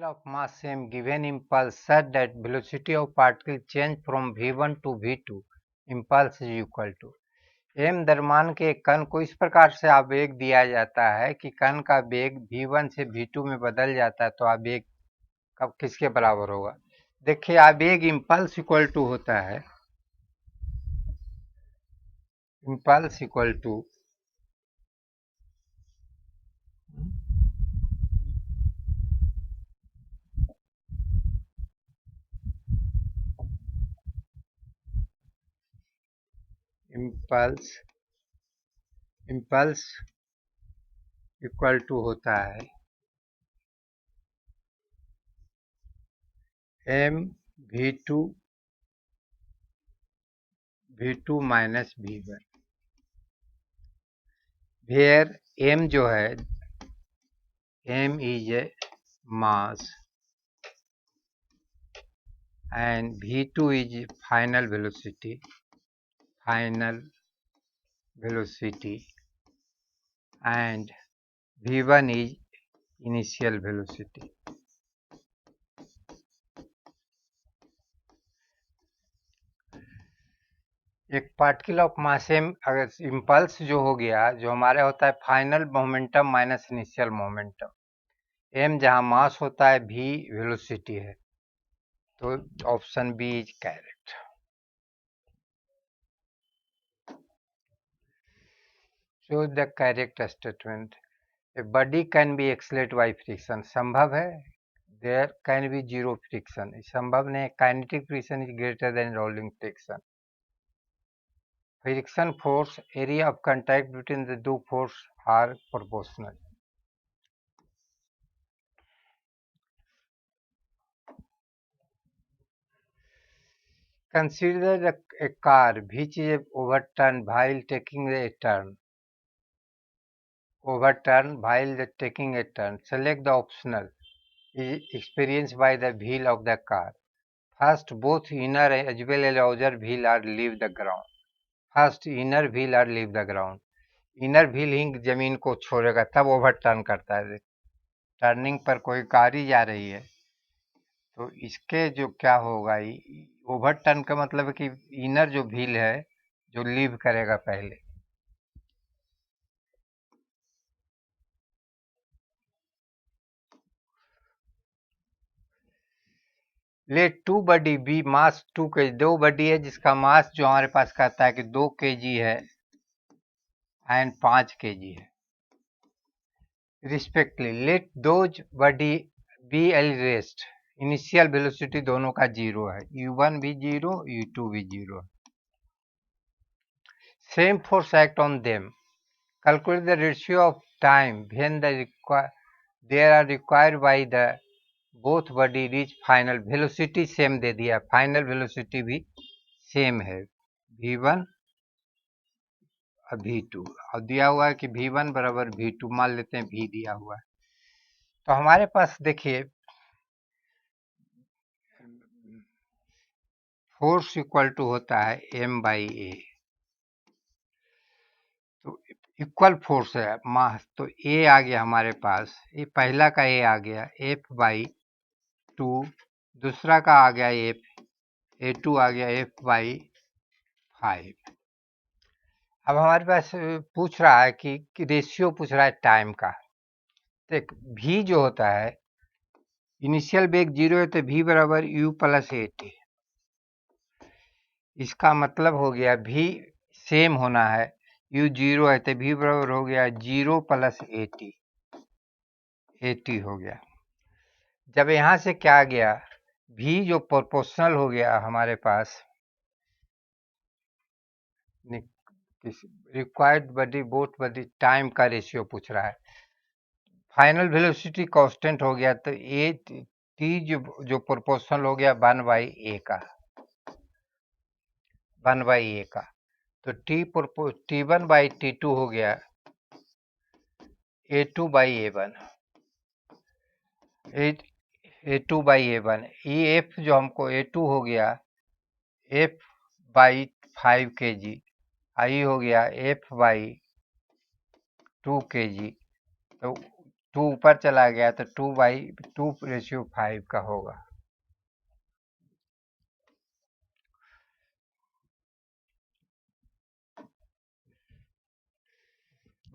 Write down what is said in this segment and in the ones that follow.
of mass m given impulse such that velocity of particle change from v1 to v2 impulse is equal to m द्रव्यमान के एक कण को इस प्रकार से आवेग दिया जाता है कि कण का वेग v1 से v2 में बदल जाता है, तो आवेग कब किसके बराबर होगा? देखिए, आवेग इम्पल्स इक्वल टू होता है impulse equal to impulse equal to होता है m v2 minus v1, where m जो है m is a mass and v2 is final velocity and v1 is initial velocity. एक पार्टिकल ऑफ मास m अगर impulse जो हो गया, जो हमारा होता है final momentum minus initial momentum, m जहां मास होता है, v वेलोसिटी है, तो option B is correct. So the correct statement. A body can be accelerated by friction. संभव है. There can be zero friction. संभव नहीं. Kinetic friction is greater than rolling friction. Friction force, area of contact between the two forces are proportional. Consider a car which is overturned while taking a turn. Taking a turn. Select the optional. Is experienced by the wheel of the car. First, both inner as well as outer wheel are leave the ground. First, inner wheel are leave the ground. Inner wheel ही जमीन को छोड़ेगा, तब over turn करता है. Turning पर कोई गाड़ी जा रही है, तो इसके जो क्या होगा, ओवर टर्न का मतलब है कि इनर जो व्हील है जो लीव करेगा पहले. Let two body be mass 2 kg. दो बॉडी है जिसका मास जो हमारे पास कहता है कि 2 kg है एंड 5 kg है respectively. Let those body be at rest. Initial velocity दोनों का 0 है. u1 भी 0, u2 भी 0 है. Same force act on them. Calculate the ratio of time when they are required by the both body reach final velocity. Same दे दिया, final velocity भी same है, v1 और v2. और दिया हुआ है कि v1 बराबर v2, मान लेते हैं v दिया हुआ है. तो हमारे पास देखिए फोर्स इक्वल टू होता है m बाई ए. तो इक्वल फोर्स है मास, तो a आ गया हमारे पास, ये पहला का a आ गया f बाई 2, दूसरा का आ गया a2 आ गया f बाई 5. अब हमारे पास पूछ रहा है कि रेशियो पूछ रहा है टाइम का. देख, v जो होता है, इनिशियल वेग 0 है तो v बराबर u प्लस at. इसका मतलब हो गया v सेम होना है, u 0 है तो v बराबर हो गया 0 प्लस at. हो गया. जब यहां से क्या गया, v जो प्रोपोर्शनल हो गया हमारे पास, required body both body time का रेशियो पूछ रहा है. फाइनल वेलोसिटी कांस्टेंट हो गया, तो ए टी जो प्रोपोर्शनल हो गया 1 बाई ए का. तो T1 बाई T2 हो गया A2 by A1. A2 by A1. ये F जो हमको A2 हो गया F बाई 5 kg, आई हो गया F बाई 2 kg. तो 2 ऊपर चला गया तो 2/2/5 का होगा।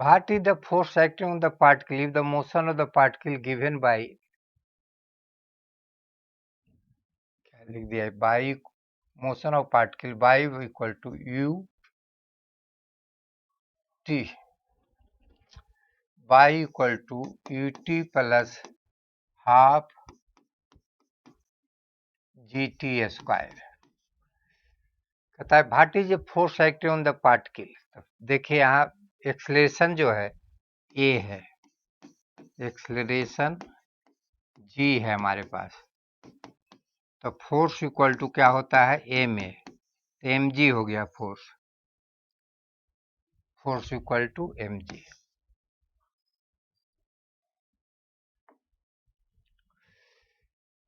What is the force acting on the particle if the motion of the particle given by, क्या लिख दिया है, by motion of particle by equal to ut, by equal to ut plus half gt square. कहता है what is a force acting on the particle. देखिए यहाँ acceleration जो है ए है, एक्सलेरेशन जी है हमारे पास, तो फोर्स इक्वल टू क्या होता है एम ए, एम जी हो गया force, force equal to M G.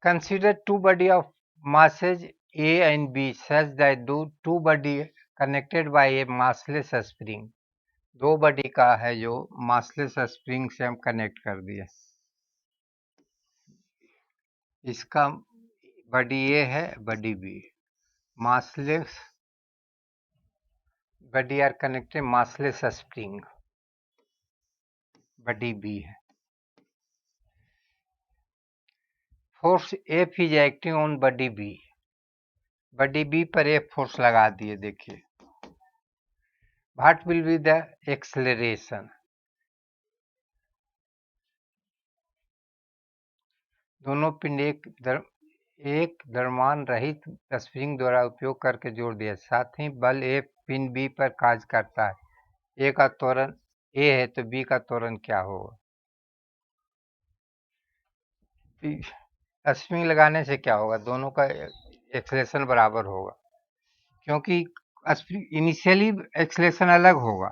Consider two body of masses A and B such that two body connected by a massless spring। दो body का है जो massless spring से हम कनेक्ट कर दिए। इसका बॉडी ए है, body B, massless body are connected massless spring, body B है। Force F is acting on body B, body B पर एफ फोर्स लगा दिए। देखिए what will be the acceleration, दोनों पिंड एक द्रव्यमान रहित स्प्रिंग द्वारा उपयोग करके जोड़ दिया, साथ ही बल ए पिन बी पर कार्य करता है। ए का त्वरण ए है तो बी का त्वरण क्या होगा। स्प्रिंग लगाने से क्या होगा, दोनों का एक्सेलरेशन बराबर होगा, क्योंकि इनिशियली एक्सेलरेशन अलग होगा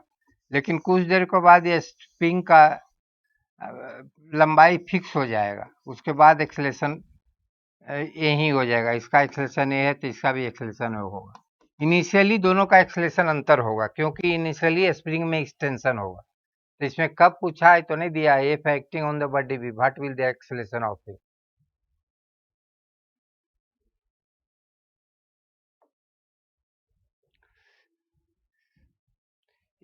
लेकिन कुछ देर के बाद ये स्प्रिंग का लंबाई फिक्स हो जाएगा, उसके बाद एक्सेलरेशन यही हो जाएगा। इसका एक्सेलरेशन ए है तो इसका भी एक्सेलरेशन होगा। इनिशियली दोनों का एक्सेलरेशन अंतर होगा क्योंकि इनिशियली स्प्रिंग में एक्सटेंशन होगा। तो इसमें कब पूछा है तो नहीं दिया, F acting on the body be what will the acceleration of it.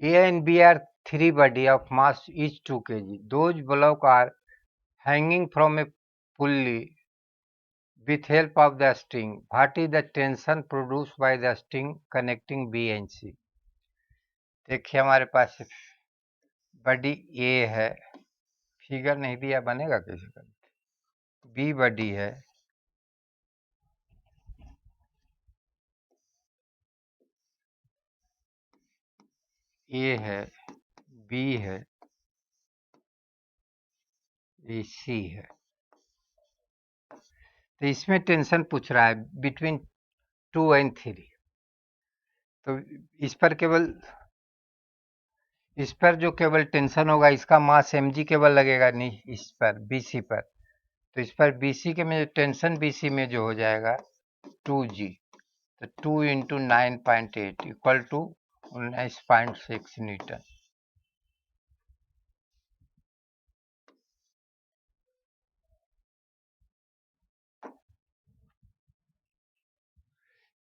A and B are three body of mass each 2 kg. Those blocks are hanging from a pulley with help of the string. What is the tension produced by the string connecting B and C? देखिए हमारे पास body A है, figure नहीं दिया बनेगा कैसे कर, B body है, A है, B है, ये C है। तो इसमें टेंशन पूछ रहा है बिटवीन 2 and 3, तो इस पर जो केवल टेंशन होगा इसका मास mg केवल लगेगा, नहीं इस पर bc पर, तो इस पर bc के में टेंशन bc में जो हो जाएगा 2g, तो 2 into 9.8 equal to 19.6 newton.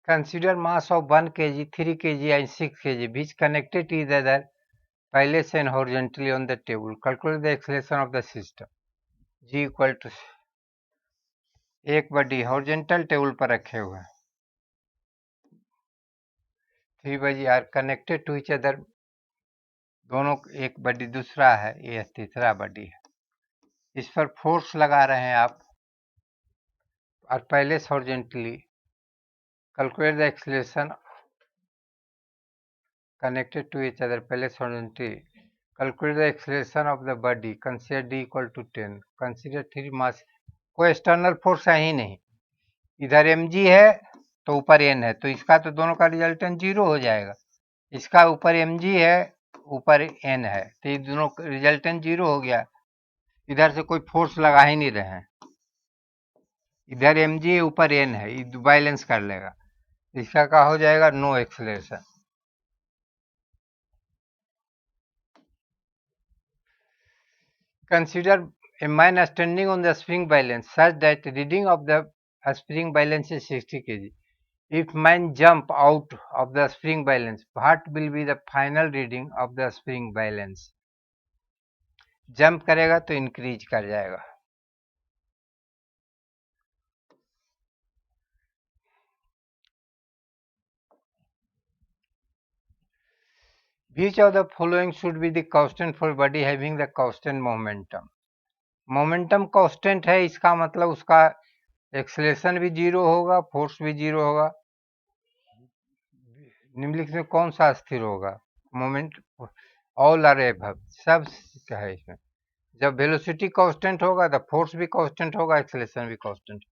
Consider mass of 1 kg, 3 kg and 6 kg which connected to each other parallel and horizontally on the table. Calculate the acceleration of the system. G equal to, एक body horizontal table पर रखे हुए हैं, 3 body are connected to each other, दोनों एक body दूसरा है, ये तीसरा बॉडी है, इस पर फोर्स लगा रहे हैं आप और पहले horizontally. Calculate the acceleration connected to each other पहले horizontally. Calculate the acceleration of the body. Consider d equal to 10. Consider 3 mass. कोई एक्सटर्नल फोर्स है ही नहीं, इधर mg है तो ऊपर n है, तो इसका तो दोनों का रिजल्टेंट 0 हो जाएगा। इसका ऊपर mg है ऊपर n है, तो ये दोनों रिजल्टेंट 0 हो गया। इधर से कोई फोर्स लगा ही नहीं रहे हैं, इधर mg है ऊपर n है, ये बैलेंस कर लेगा, इसका क्या हो जाएगा, no acceleration. Consider A man standing on the spring balance such that reading of the spring balance is 60 kg. If man jump out of the spring balance, what will be the final reading of the spring balance? Jump करेगा तो increase कर जाएगा. Which of the following should be the constant for body having the constant momentum? Momentum constant है, इसका मतलब उसका acceleration भी zero होगा, फोर्स भी जीरो होगा. निम्नलिखित में कौन सा स्थिर होगा? मोमेंट ऑल आर एबव, सब है इसमें. जब वेलोसिटी कांस्टेंट होगा तो फोर्स भी कांस्टेंट होगा, एक्सेलरेशन भी कांस्टेंट.